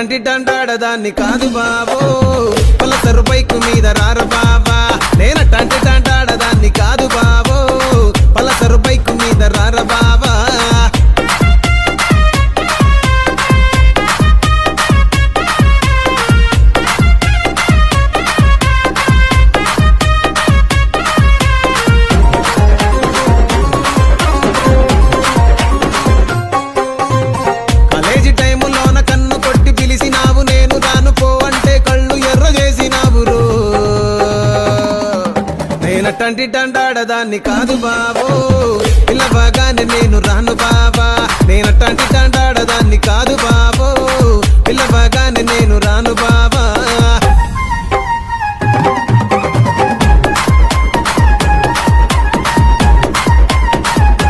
నేనటంటి డంటాడదాన్ని కాదు బాబో Pulsar bike మీద రార బాబా నేనటంటి డంటాడదాన్ని కాదు బాబో పలసరు బైకు మీద రార బాబా నేనటంటి డంటాడదాన్ని కాదు బాబో పిల్లవ